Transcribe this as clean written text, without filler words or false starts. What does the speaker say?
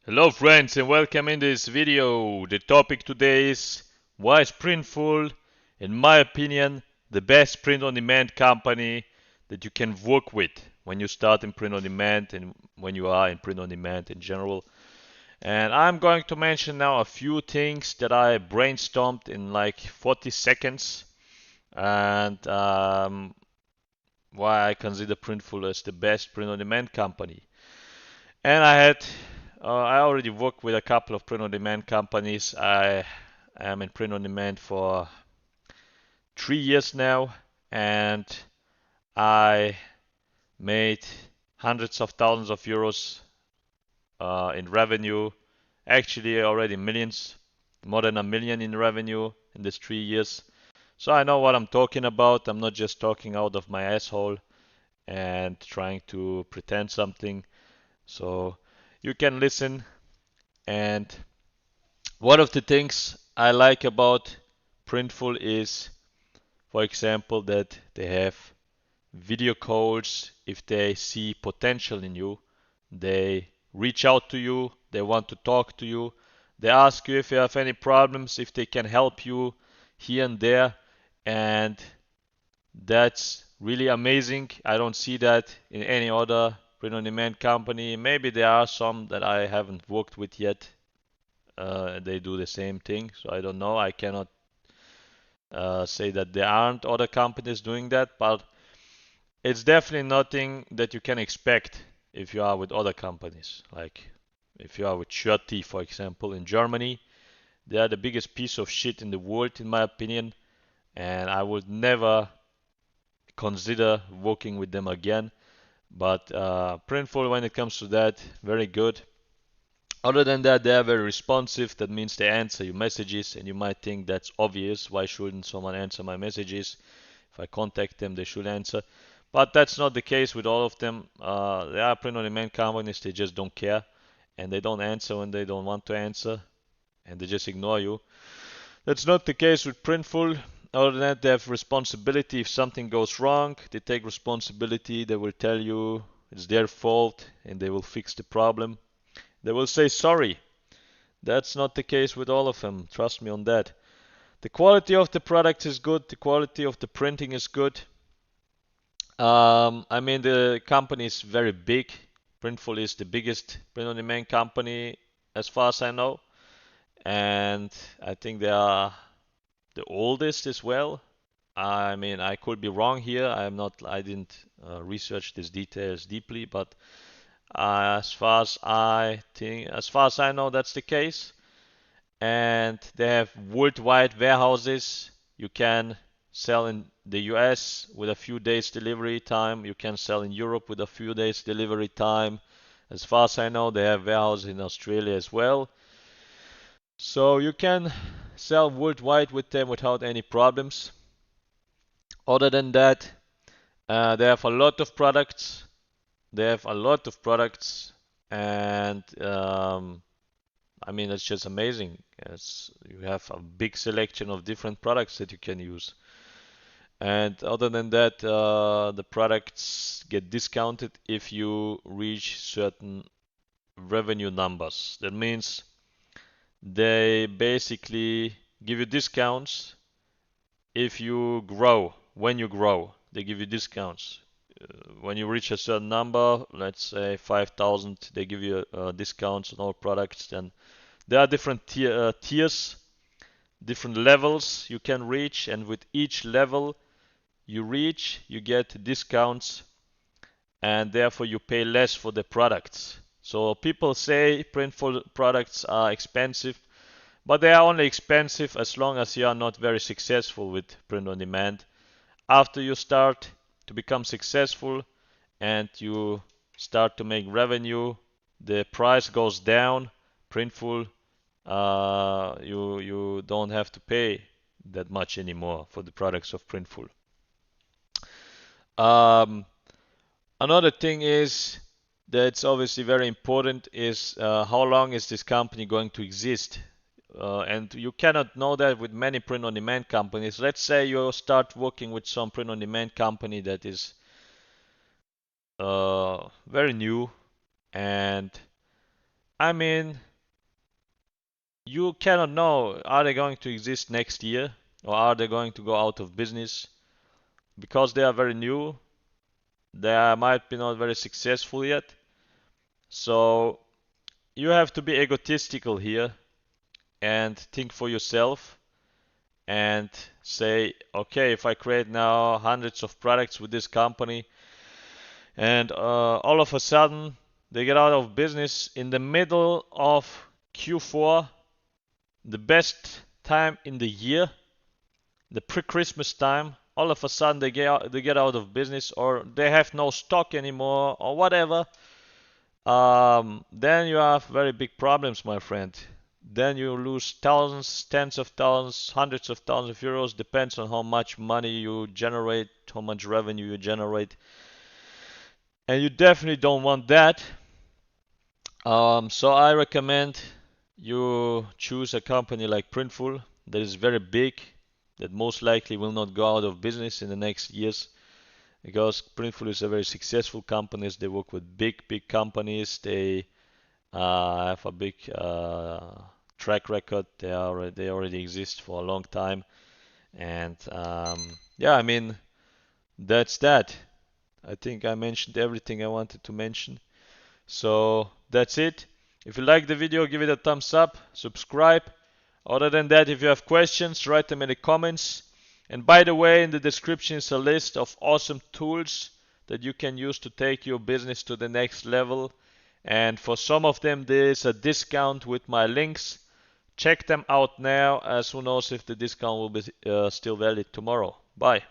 Hello friends and welcome in this video. The topic today is why is Printful, in my opinion, the best print-on-demand company that you can work with when you start in print-on-demand and when you are in print-on-demand in general. And I'm going to mention now a few things that I brainstormed in like 40 seconds and why I consider Printful as the best print-on-demand company. And I already work with a couple of print-on-demand companies. I am in print-on-demand for 3 years now, and I made hundreds of thousands of euros in revenue. Actually, already millions, more than 1 million in revenue in these 3 years. So I know what I'm talking about. I'm not just talking out of my asshole and trying to pretend something. So you can listen. And one of the things I like about Printful is, for example, that they have video calls. If they see potential in you, they reach out to you, they want to talk to you, they ask you if you have any problems, if they can help you here and there, and that's really amazing. I don't see that in any other print-on-demand company. Maybe there are some that I haven't worked with yet. They do the same thing, so I don't know. I cannot say that there aren't other companies doing that, but it's definitely nothing that you can expect if you are with other companies. Like if you are with Shirty, for example, in Germany, they are the biggest piece of shit in the world, in my opinion, and I would never consider working with them again. But Printful, when it comes to that, very good. Other than that, they are very responsive. That means they answer your messages, and you might think that's obvious. Why shouldn't someone answer my messages? If I contact them, they should answer. But that's not the case with all of them. There are print-on-demand companies, they just don't care, and they don't answer when they don't want to answer, and they just ignore you. That's not the case with Printful. Other than that, they have responsibility. If something goes wrong, they take responsibility. They will tell you it's their fault, and they will fix the problem. They will say sorry. That's not the case with all of them. Trust me on that. The quality of the product is good. The quality of the printing is good. I mean, the company is very big. Printful is the biggest print-on-demand company as far as I know. And I think they are the oldest as well. I mean, I could be wrong here. I didn't research these details deeply, but as far as I know, that's the case. And they have worldwide warehouses. You can sell in the US with a few days delivery time. You can sell in Europe with a few days delivery time. As far as I know, they have warehouses in Australia as well. So you can sell worldwide with them without any problems. Other than that, they have a lot of products. They have a lot of products, and I mean, it's just amazing. You have a big selection of different products that you can use. And other than that, the products get discounted if you reach certain revenue numbers. That means they basically give you discounts if you grow. When you grow, they give you discounts. When you reach a certain number, let's say 5,000, they give you discounts on all products. Then there are different tiers, different levels you can reach, and with each level you reach, you get discounts, and therefore you pay less for the products. So people say Printful products are expensive, but they are only expensive as long as you are not very successful with print on demand. After you start to become successful and you start to make revenue, the price goes down. Printful, you don't have to pay that much anymore for the products of Printful. Another thing is that's obviously very important is how long is this company going to exist? And you cannot know that with many print-on-demand companies. Let's say you start working with some print-on-demand company that is very new, and I mean, you cannot know, are they going to exist next year or are they going to go out of business? Because they are very new, they might be not very successful yet. So you have to be egotistical here and think for yourself and say, okay, if I create now hundreds of products with this company and all of a sudden they get out of business in the middle of Q4, the best time in the year, the pre-Christmas time, all of a sudden they get out of business or they have no stock anymore or whatever, then you have very big problems, my friend. Then you lose thousands, tens of thousands, hundreds of thousands of euros, depends on how much money you generate, how much revenue you generate. And you definitely don't want that. So I recommend you choose a company like Printful that is very big, that most likely will not go out of business in the next years, because Printful is a very successful company. They work with big companies. They have a big track record. They already exist for a long time, and yeah, I mean that's that. I think I mentioned everything I wanted to mention. So that's it. If you like the video, give it a thumbs up, subscribe. Other than that, if you have questions, write them in the comments. And by the way, in the description is a list of awesome tools that you can use to take your business to the next level. And for some of them, there is a discount with my links. Check them out now, as who knows if the discount will be still valid tomorrow. Bye.